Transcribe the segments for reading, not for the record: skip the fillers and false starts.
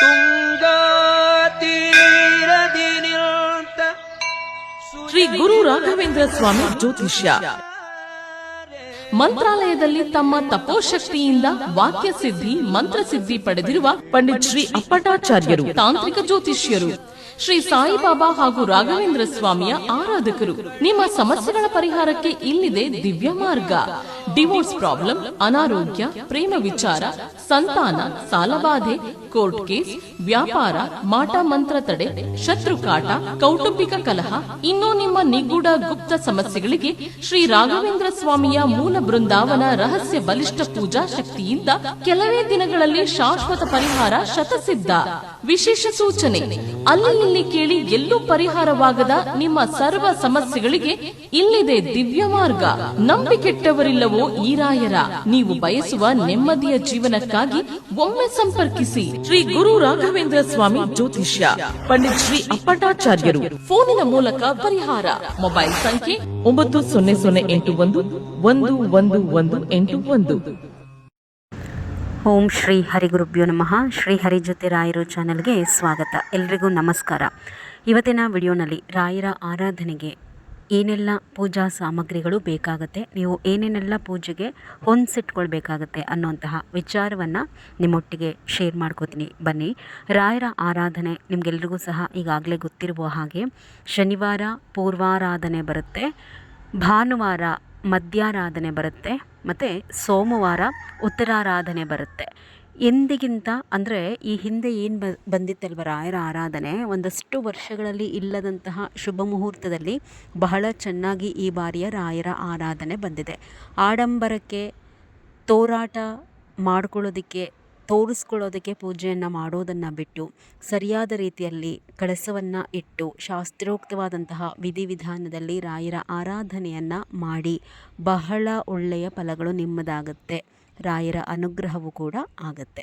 ತುಂಗಾ ತೀರದಿ ನಿಂತ ಶ್ರೀ ಗುರು ರಾಘವೇಂದ್ರ ಸ್ವಾಮಿ ಜ್ಯೋತಿಷ್ಯ ಮಂತ್ರಾಲಯದಲ್ಲಿ ತಮ್ಮ ತಪೋಶಕ್ತಿಯಿಂದ ವಾಕ್ಯ ಸಿದ್ಧಿ ಮಂತ್ರಸಿದ್ಧಿ ಪಡೆದಿರುವ ಪಂಡಿತ್ ಶ್ರೀ ಅಪ್ಪಟಾಚಾರ್ಯರು ತಾಂತ್ರಿಕ ಜ್ಯೋತಿಷ್ಯರು. ಶ್ರೀ ಸಾಯಿಬಾಬಾ ಹಾಗೂ ರಾಘವೇಂದ್ರ ಸ್ವಾಮಿಯ ಆರಾಧಕರು. ನಿಮ್ಮ ಸಮಸ್ಯೆಗಳ ಪರಿಹಾರಕ್ಕೆ ಇಲ್ಲಿದೆ ದಿವ್ಯ ಮಾರ್ಗ. ಡಿವೋರ್ಸ್ ಪ್ರಾಬ್ಲಮ್, ಅನಾರೋಗ್ಯ, ಪ್ರೇಮ ವಿಚಾರ, ಸಂತಾನ, ಸಾಲಬಾಧೆ, ಕೋರ್ಟ್ ಕೇಸ್, ವ್ಯಾಪಾರ, ಮಾಟ ಮಂತ್ರ ತಡೆ, ಶತ್ರುಕಾಟ, ಕೌಟುಂಬಿಕ ಕಲಹ, ಇನ್ನೂ ನಿಮ್ಮ ನಿಗೂಢ ಗುಪ್ತ ಸಮಸ್ಯೆಗಳಿಗೆ ಶ್ರೀ ರಾಘವೇಂದ್ರ ಸ್ವಾಮಿಯ ಮೂಲ ಬೃಂದಾವನ ರಹಸ್ಯ ಬಲಿಷ್ಠ ಪೂಜಾ ಶಕ್ತಿಯಿಂದ ಕೆಲವೇ ದಿನಗಳಲ್ಲಿ ಶಾಶ್ವತ ಪರಿಹಾರ ಶತಸಿದ್ಧ. ವಿಶೇಷ ಸೂಚನೆ: ಅಲ್ಲಿ ಇಲ್ಲಿ ಕೇಳಿ ಎಲ್ಲೂ ಪರಿಹಾರವಾಗದ ನಿಮ್ಮ ಸರ್ವ ಸಮಸ್ಯೆಗಳಿಗೆ ಇಲ್ಲಿದೆ ದಿವ್ಯ ಮಾರ್ಗ. ನಂಬಿಕೆಟ್ಟವರಿಲ್ಲವೋ ಈ ರಾಯರ. ನೀವು ಬಯಸುವ ನೆಮ್ಮದಿಯ ಜೀವನಕ್ಕಾಗಿ ಒಮ್ಮೆ ಸಂಪರ್ಕಿಸಿ. ಶ್ರೀ ಗುರು ರಾಘವೇಂದ್ರ ಸ್ವಾಮಿ ಜ್ಯೋತಿಷ್ಯ, ಪಂಡಿತ್ ಶ್ರೀ ಅಪ್ಪಟಾಚಾರ್ಯರು. ಫೋನಿನ ಮೂಲಕ ಪರಿಹಾರ. ಮೊಬೈಲ್ ಸಂಖ್ಯೆ 9008111181. ಓಂ ಶ್ರೀ ಹರಿಗುರುಭ್ಯೋ ನಮಃ. ಶ್ರೀ ಹರಿಜ್ಯೋತಿ ರಾಯರು ಚಾನಲ್ಗೆ ಸ್ವಾಗತ. ಎಲ್ರಿಗೂ ನಮಸ್ಕಾರ. ಇವತ್ತಿನ ವಿಡಿಯೋನಲ್ಲಿ ರಾಯರ ಆರಾಧನೆಗೆ ಏನೆಲ್ಲ ಪೂಜಾ ಸಾಮಗ್ರಿಗಳು ಬೇಕಾಗುತ್ತೆ, ನೀವು ಏನೇನೆಲ್ಲ ಪೂಜೆಗೆ ಹೊಂದಿಸಿಟ್ಕೊಳ್ಬೇಕಾಗತ್ತೆ ಅನ್ನೋಂತಹ ವಿಚಾರವನ್ನು ನಿಮ್ಮೊಟ್ಟಿಗೆ ಶೇರ್ ಮಾಡ್ಕೋತೀನಿ. ಬನ್ನಿ. ರಾಯರ ಆರಾಧನೆ ನಿಮಗೆಲ್ರಿಗೂ ಸಹ ಈಗಾಗಲೇ ಗೊತ್ತಿರುವ ಹಾಗೆ ಶನಿವಾರ ಪೂರ್ವಾರಾಧನೆ ಬರುತ್ತೆ, ಭಾನುವಾರ ಮಧ್ಯಾರಾಧನೆ ಬರುತ್ತೆ, ಮತ್ತು ಸೋಮವಾರ ಉತ್ತರಾರಾಧನೆ ಬರುತ್ತೆ. ಎಂದಿಗಿಂತ ಅಂದರೆ ಈ ಹಿಂದೆ ಏನು ಬಂದಿತ್ತಲ್ವ ರಾಯರ ಆರಾಧನೆ, ಒಂದಷ್ಟು ವರ್ಷಗಳಲ್ಲಿ ಇಲ್ಲದಂತಹ ಶುಭ ಮುಹೂರ್ತದಲ್ಲಿ ಬಹಳ ಚೆನ್ನಾಗಿ ಈ ಬಾರಿಯ ರಾಯರ ಆರಾಧನೆ ಬಂದಿದೆ. ಆಡಂಬರಕ್ಕೆ, ತೋರಾಟ ಮಾಡ್ಕೊಳ್ಳೋದಕ್ಕೆ, ತೋರಿಸ್ಕೊಳ್ಳೋದಕ್ಕೆ ಪೂಜೆಯನ್ನು ಮಾಡೋದನ್ನು ಬಿಟ್ಟು ಸರಿಯಾದ ರೀತಿಯಲ್ಲಿ ಕಳಸವನ್ನು ಇಟ್ಟು ಶಾಸ್ತ್ರೋಕ್ತವಾದಂತಹ ವಿಧಿವಿಧಾನದಲ್ಲಿ ರಾಯರ ಆರಾಧನೆಯನ್ನು ಮಾಡಿ ಬಹಳ ಒಳ್ಳೆಯ ಫಲಗಳು ನಿಮ್ಮದಾಗುತ್ತೆ. ರಾಯರ ಅನುಗ್ರಹವೂ ಕೂಡ ಆಗುತ್ತೆ.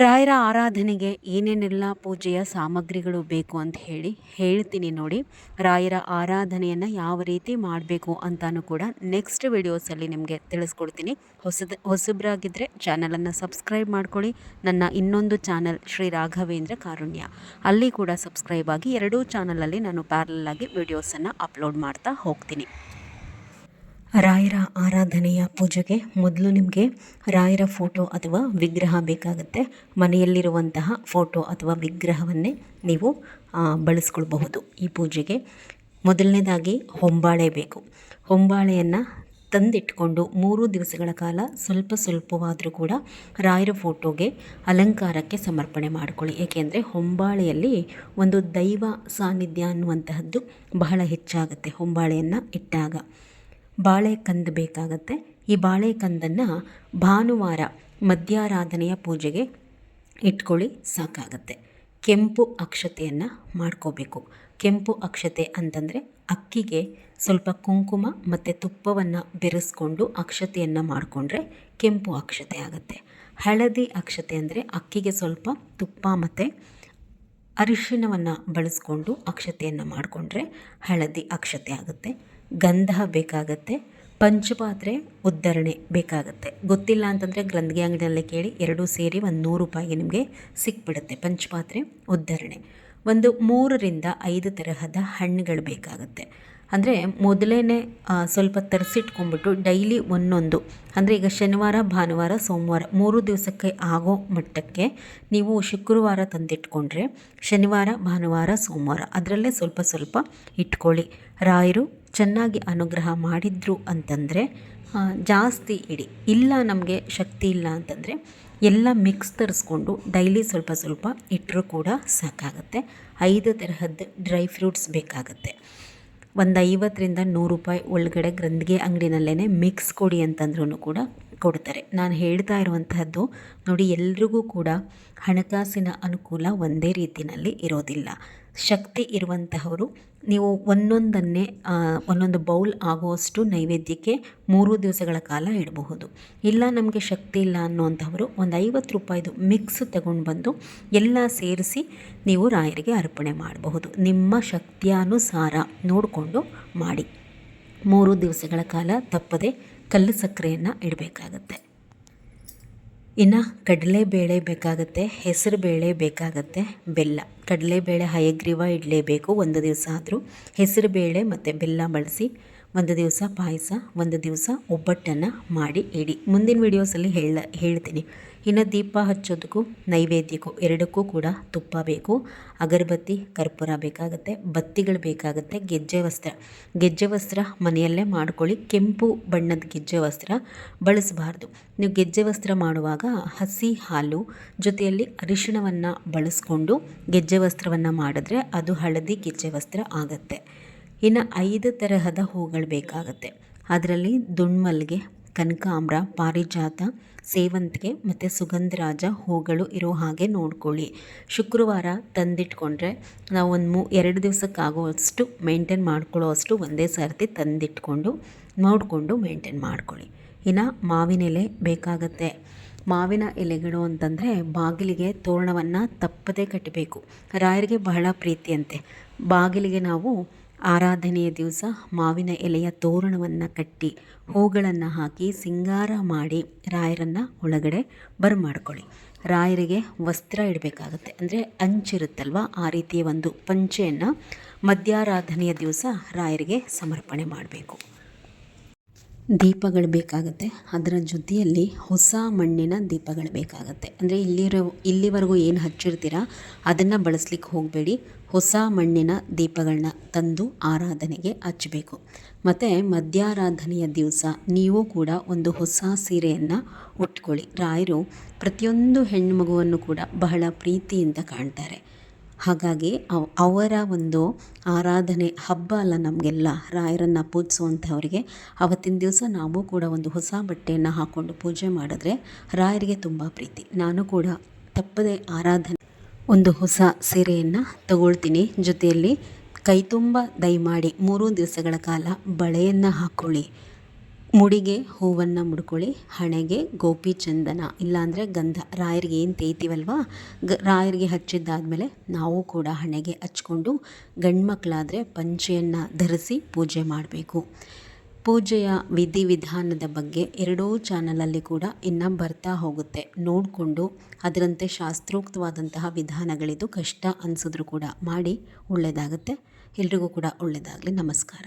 ರಾಯರ ಆರಾಧನೆಗೆ ಏನೇನೆಲ್ಲ ಪೂಜೆಯ ಸಾಮಗ್ರಿಗಳು ಬೇಕು ಅಂತ ಹೇಳ್ತೀನಿ ನೋಡಿ. ರಾಯರ ಆರಾಧನೆಯನ್ನು ಯಾವ ರೀತಿ ಮಾಡಬೇಕು ಅಂತಾನು ಕೂಡ ನೆಕ್ಸ್ಟ್ ವಿಡಿಯೋಸಲ್ಲಿ ನಿಮಗೆ ತಿಳಿಸ್ಕೊಡ್ತೀನಿ. ಹೊಸಬ್ರಾಗಿದ್ದರೆ ಚಾನಲನ್ನು ಸಬ್ಸ್ಕ್ರೈಬ್ ಮಾಡ್ಕೊಳ್ಳಿ. ನನ್ನ ಇನ್ನೊಂದು ಚಾನಲ್ ಶ್ರೀ ರಾಘವೇಂದ್ರ ಕಾರುಣ್ಯ, ಅಲ್ಲಿ ಕೂಡ ಸಬ್ಸ್ಕ್ರೈಬ್ ಆಗಿ. ಎರಡೂ ಚಾನಲಲ್ಲಿ ನಾನು ಪ್ಯಾರಲಲ್ ಆಗಿ ವಿಡಿಯೋಸನ್ನು ಅಪ್ಲೋಡ್ ಮಾಡ್ತಾ ಹೋಗ್ತೀನಿ. ರಾಯರ ಆರಾಧನೆಯ ಪೂಜೆಗೆ ಮೊದಲು ನಿಮಗೆ ರಾಯರ ಫೋಟೋ ಅಥವಾ ವಿಗ್ರಹ ಬೇಕಾಗುತ್ತೆ. ಮನೆಯಲ್ಲಿರುವಂತಹ ಫೋಟೋ ಅಥವಾ ವಿಗ್ರಹವನ್ನೇ ನೀವು ಬಳಸ್ಕೊಳ್ಬಹುದು ಈ ಪೂಜೆಗೆ. ಮೊದಲನೇದಾಗಿ ಹೊಂಬಾಳೆ ಬೇಕು. ಹೊಂಬಾಳೆಯನ್ನು ತಂದಿಟ್ಕೊಂಡು 3 ದಿವಸಗಳ ಕಾಲ ಸ್ವಲ್ಪವಾದರೂ ಕೂಡ ರಾಯರ ಫೋಟೋಗೆ ಅಲಂಕಾರಕ್ಕೆ ಸಮರ್ಪಣೆ ಮಾಡಿಕೊಳ್ಳಿ. ಏಕೆಂದರೆ ಹೊಂಬಾಳೆಯಲ್ಲಿ ಒಂದು ದೈವ ಸಾನ್ನಿಧ್ಯ ಅನ್ನುವಂತಹದ್ದು ಬಹಳ ಹೆಚ್ಚಾಗುತ್ತೆ ಹೊಂಬಾಳೆಯನ್ನು ಇಟ್ಟಾಗ. ಬಾಳೆಕಂದು ಬೇಕಾಗತ್ತೆ. ಈ ಬಾಳೆಕಂದನ್ನು ಭಾನುವಾರ ಮಧ್ಯಾರಾಧನೆಯ ಪೂಜೆಗೆ ಇಟ್ಕೊಳ್ಳಿ, ಸಾಕಾಗತ್ತೆ. ಕೆಂಪು ಅಕ್ಷತೆಯನ್ನು ಮಾಡ್ಕೋಬೇಕು. ಕೆಂಪು ಅಕ್ಷತೆ ಅಂತಂದರೆ ಅಕ್ಕಿಗೆ ಸ್ವಲ್ಪ ಕುಂಕುಮ ಮತ್ತು ತುಪ್ಪವನ್ನು ಬೆರೆಸ್ಕೊಂಡು ಅಕ್ಷತೆಯನ್ನು ಮಾಡಿಕೊಂಡ್ರೆ ಕೆಂಪು ಅಕ್ಷತೆ ಆಗುತ್ತೆ. ಹಳದಿ ಅಕ್ಷತೆ ಅಂದರೆ ಅಕ್ಕಿಗೆ ಸ್ವಲ್ಪ ತುಪ್ಪ ಮತ್ತು ಅರಿಶಿಣವನ್ನು ಬಳಸ್ಕೊಂಡು ಅಕ್ಷತೆಯನ್ನು ಮಾಡಿಕೊಂಡ್ರೆ ಹಳದಿ ಅಕ್ಷತೆ ಆಗುತ್ತೆ. ಗಂಧ ಬೇಕಾಗತ್ತೆ. ಪಂಚಪಾತ್ರೆ ಉದ್ಧರಣೆ ಬೇಕಾಗತ್ತೆ. ಗೊತ್ತಿಲ್ಲ ಅಂತಂದರೆ ಗ್ರಂಥಿಗೆ ಅಂಗಡಿಯಲ್ಲೇ ಕೇಳಿ, 2 ಸೇರಿ ಒಂದು 100 ರೂಪಾಯಿಗೆ ನಿಮಗೆ ಸಿಕ್ಬಿಡುತ್ತೆ. ಪಂಚಪಾತ್ರೆ ಉದ್ಧರಣೆ. ಒಂದು 3 ರಿಂದ 5 ತರಹದ ಹಣ್ಣುಗಳು ಬೇಕಾಗುತ್ತೆ. ಅಂದರೆ ಮೊದಲೇ ಸ್ವಲ್ಪ ತರಿಸಿಟ್ಕೊಂಡ್ಬಿಟ್ಟು ಡೈಲಿ ಒಂದೊಂದು, ಅಂದರೆ ಈಗ ಶನಿವಾರ ಭಾನುವಾರ ಸೋಮವಾರ 3 ದಿವಸಕ್ಕೆ ಆಗೋ ಮಟ್ಟಕ್ಕೆ ನೀವು ಶುಕ್ರವಾರ ತಂದಿಟ್ಕೊಂಡ್ರೆ ಶನಿವಾರ ಭಾನುವಾರ ಸೋಮವಾರ ಅದರಲ್ಲೇ ಸ್ವಲ್ಪ ಇಟ್ಕೊಳ್ಳಿ. ರಾಯರು ಚೆನ್ನಾಗಿ ಅನುಗ್ರಹ ಮಾಡಿದ್ರು ಅಂತಂದರೆ ಜಾಸ್ತಿ ಇಡಿ. ಇಲ್ಲ ನಮಗೆ ಶಕ್ತಿ ಇಲ್ಲ ಅಂತಂದರೆ ಎಲ್ಲ ಮಿಕ್ಸ್ ತರಿಸ್ಕೊಂಡು ಡೈಲಿ ಸ್ವಲ್ಪ ಇಟ್ಟರೂ ಕೂಡ ಸಾಕಾಗುತ್ತೆ. 5 ತರಹದ ಡ್ರೈ ಫ್ರೂಟ್ಸ್ ಬೇಕಾಗುತ್ತೆ. ಒಂದು 50 ರಿಂದ 100 ರೂಪಾಯಿ ಒಳಗಡೆ ಗ್ರಂಥಿಗೆ ಅಂಗಡಿನಲ್ಲೇ ಮಿಕ್ಸ್ ಕೊಡಿ ಅಂತಂದ್ರೂ ಕೂಡ ಕೊಡ್ತಾರೆ. ನಾನು ಹೇಳ್ತಾ ಇರುವಂತಹದ್ದು ನೋಡಿ, ಎಲ್ರಿಗೂ ಕೂಡ ಹಣಕಾಸಿನ ಅನುಕೂಲ ಒಂದೇ ರೀತಿಯಲ್ಲಿ ಇರೋದಿಲ್ಲ. ಶಕ್ತಿ ಇರುವಂತಹವರು ನೀವು ಒಂದೊಂದು ಬೌಲ್ ಆಗುವಷ್ಟು ನೈವೇದ್ಯಕ್ಕೆ 3 ದಿವಸಗಳ ಕಾಲ ಇಡಬಹುದು. ಇಲ್ಲ ನಮಗೆ ಶಕ್ತಿ ಇಲ್ಲ ಅನ್ನುವಂಥವರು ಒಂದು 50 ರೂಪಾಯಿದು ಮಿಕ್ಸ್ ತಗೊಂಡು ಬಂದು ಎಲ್ಲ ಸೇರಿಸಿ ನೀವು ರಾಯರಿಗೆ ಅರ್ಪಣೆ ಮಾಡಬಹುದು. ನಿಮ್ಮ ಶಕ್ತಿಯಾನುಸಾರ ನೋಡಿಕೊಂಡು ಮಾಡಿ. 3 ದಿವಸಗಳ ಕಾಲ ತಪ್ಪದೆ ಕಲ್ಲು ಸಕ್ಕರೆಯನ್ನು ಇಡಬೇಕಾಗತ್ತೆ. ಇನ್ನು ಕಡಲೆಬೇಳೆ ಬೇಕಾಗುತ್ತೆ, ಹೆಸರುಬೇಳೆ ಬೇಕಾಗುತ್ತೆ, ಬೆಲ್ಲ. ಕಡಲೆಬೇಳೆ ಹಯಗ್ರೀವ ಇಡಲೇಬೇಕು ಒಂದು ದಿವಸ ಆದರೂ. ಹೆಸರುಬೇಳೆ ಮತ್ತು ಬೆಲ್ಲ ಬಳಸಿ ಒಂದು ದಿವಸ ಪಾಯಸ, ಒಂದು ದಿವಸ ಒಬ್ಬಟ್ಟನ್ನು ಮಾಡಿ ಇಡಿ. ಮುಂದಿನ ವೀಡಿಯೋಸಲ್ಲಿ ಹೇಳ್ತೀನಿ. ಇನ್ನು ದೀಪ ಹಚ್ಚೋದಕ್ಕೂ ನೈವೇದ್ಯಕ್ಕೂ ಎರಡಕ್ಕೂ ಕೂಡ ತುಪ್ಪ ಬೇಕು, ಅಗರಬತ್ತಿ, ಕರ್ಪೂರ ಬೇಕಾಗುತ್ತೆ, ಬತ್ತಿಗಳು ಬೇಕಾಗುತ್ತೆ, ಗೆಜ್ಜೆ ವಸ್ತ್ರ ಮನೆಯಲ್ಲೇ ಮಾಡ್ಕೊಳ್ಳಿ. ಕೆಂಪು ಬಣ್ಣದ ಗೆಜ್ಜೆ ವಸ್ತ್ರ ಬಳಸಬಾರ್ದು. ನೀವು ಗೆಜ್ಜೆ ವಸ್ತ್ರ ಮಾಡುವಾಗ ಹಸಿ ಹಾಲು ಜೊತೆಯಲ್ಲಿ ಅರಿಶಿಣವನ್ನು ಬಳಸ್ಕೊಂಡು ಗೆಜ್ಜೆ ವಸ್ತ್ರವನ್ನು ಮಾಡಿದ್ರೆ ಅದು ಹಳದಿ ಗೆಜ್ಜೆ ವಸ್ತ್ರ ಆಗುತ್ತೆ. ಇನ್ನು 5 ತರಹದ ಹೂಗಳು ಬೇಕಾಗುತ್ತೆ. ಅದರಲ್ಲಿ ದುಂಡ್ಮಲ್ಲಿಗೆ, ಕನಕಾಂಬರ, ಪಾರಿಜಾತ, ಸೇವಂತಿಗೆ ಮತ್ತು ಸುಗಂಧರಾಜ ಹೂಗಳು ಇರೋ ಹಾಗೆ ನೋಡ್ಕೊಳ್ಳಿ. ಶುಕ್ರವಾರ ತಂದಿಟ್ಕೊಂಡ್ರೆ ನಾವು 2 ದಿವಸಕ್ಕಾಗುವಷ್ಟು ಮೇಂಟೈನ್ ಮಾಡ್ಕೊಳ್ಳೋ ಅಷ್ಟು ಒಂದೇ ಸರ್ತಿ ತಂದಿಟ್ಕೊಂಡು ನೋಡಿಕೊಂಡು ಮೇಂಟೈನ್ ಮಾಡ್ಕೊಳ್ಳಿ. ಇನ್ನು ಮಾವಿನ ಎಲೆ ಬೇಕಾಗತ್ತೆ. ಮಾವಿನ ಎಲೆಗಳು ಅಂತಂದರೆ ಬಾಗಿಲಿಗೆ ತೋರಣವನ್ನು ತಪ್ಪದೇ ಕಟ್ಟಬೇಕು. ರಾಯರಿಗೆ ಬಹಳ ಪ್ರೀತಿಯಂತೆ. ಬಾಗಿಲಿಗೆ ನಾವು ಆರಾಧನೆಯ ದಿವಸ ಮಾವಿನ ಎಲೆಯ ತೋರಣವನ್ನು ಕಟ್ಟಿ ಹೂಗಳನ್ನು ಹಾಕಿ ಸಿಂಗಾರ ಮಾಡಿ ರಾಯರನ್ನು ಒಳಗಡೆ ಬರಮಾಡ್ಕೊಳ್ಳಿ. ರಾಯರಿಗೆ ವಸ್ತ್ರ ಇಡಬೇಕಾಗತ್ತೆ, ಅಂದರೆ ಅಂಚಿರುತ್ತಲ್ವ, ಆ ರೀತಿಯ ಒಂದು ಪಂಚೆಯನ್ನು ಮಧ್ಯಾರಾಧನೆಯ ದಿವಸ ರಾಯರಿಗೆ ಸಮರ್ಪಣೆ ಮಾಡಬೇಕು. ದೀಪಗಳು ಬೇಕಾಗುತ್ತೆ. ಅದರ ಜೊತೆಯಲ್ಲಿ ಹೊಸ ಮಣ್ಣಿನ ದೀಪಗಳು ಬೇಕಾಗುತ್ತೆ. ಅಂದರೆ ಇಲ್ಲಿವರೆಗೂ ಏನು ಹಚ್ಚಿರ್ತೀರ ಅದನ್ನು ಬಳಸ್ಲಿಕ್ಕೆ ಹೋಗಬೇಡಿ. ಹೊಸ ಮಣ್ಣಿನ ದೀಪಗಳನ್ನ ತಂದು ಆರಾಧನೆಗೆ ಹಚ್ಚಬೇಕು. ಮತ್ತು ಮಧ್ಯಾರಾಧನೆಯ ದಿವಸ ನೀವು ಕೂಡ ಒಂದು ಹೊಸ ಸೀರೆಯನ್ನು ಉಟ್ಕೊಳ್ಳಿ. ರಾಯರು ಪ್ರತಿಯೊಂದು ಹೆಣ್ಣು ಮಗುವನ್ನು ಕೂಡ ಬಹಳ ಪ್ರೀತಿಯಿಂದ ಕಾಣ್ತಾರೆ. ಹಾಗಾಗಿ ಅವರ ಒಂದು ಆರಾಧನೆ ಹಬ್ಬ ಅಲ್ಲ ನಮಗೆಲ್ಲ. ರಾಯರನ್ನು ಪೂಜಿಸುವಂಥವರಿಗೆ ಅವತ್ತಿನ ದಿವಸ ನಾವು ಕೂಡ ಒಂದು ಹೊಸ ಬಟ್ಟೆಯನ್ನು ಹಾಕ್ಕೊಂಡು ಪೂಜೆ ಮಾಡಿದ್ರೆ ರಾಯರಿಗೆ ತುಂಬ ಪ್ರೀತಿ. ನಾನು ಕೂಡ ತಪ್ಪದೆ ಒಂದು ಹೊಸ ಸೀರೆಯನ್ನು ತಗೊಳ್ತೀನಿ. ಜೊತೆಯಲ್ಲಿ ಕೈ ತುಂಬ ದಯಮಾಡಿ 3 ದಿವಸಗಳ ಕಾಲ ಬಳೆಯನ್ನು ಹಾಕ್ಕೊಳ್ಳಿ. ಮುಡಿಗೆ ಹೂವನ್ನು ಮುಡ್ಕೊಳ್ಳಿ. ಹಣೆಗೆ ಗೋಪಿ ಚಂದನ ಇಲ್ಲಾಂದರೆ ಗಂಧ, ರಾಯರಿಗೆ ಏನು ತೇಯ್ತೀವಲ್ವ ರಾಯರಿಗೆ ಹಚ್ಚಿದ್ದಾದಮೇಲೆ ನಾವು ಕೂಡ ಹಣೆಗೆ ಹಚ್ಕೊಂಡು ಗಂಡ್ಮಕ್ಳಾದರೆ ಪಂಚೆಯನ್ನು ಧರಿಸಿ ಪೂಜೆ ಮಾಡಬೇಕು. ಪೂಜೆಯ ವಿಧಿವಿಧಾನದ ಬಗ್ಗೆ 2 ಚಾನಲಲ್ಲಿ ಕೂಡ ಇನ್ನು ಬರ್ತಾ ಹೋಗುತ್ತೆ. ನೋಡಿಕೊಂಡು ಅದರಂತೆ ಶಾಸ್ತ್ರೋಕ್ತವಾದಂತಹ ವಿಧಾನಗಳಿದು. ಕಷ್ಟ ಅನಿಸಿದ್ರೂ ಕೂಡ ಮಾಡಿ, ಒಳ್ಳೆಯದಾಗುತ್ತೆ. ಎಲ್ರಿಗೂ ಕೂಡ ಒಳ್ಳೆಯದಾಗಲಿ. ನಮಸ್ಕಾರ.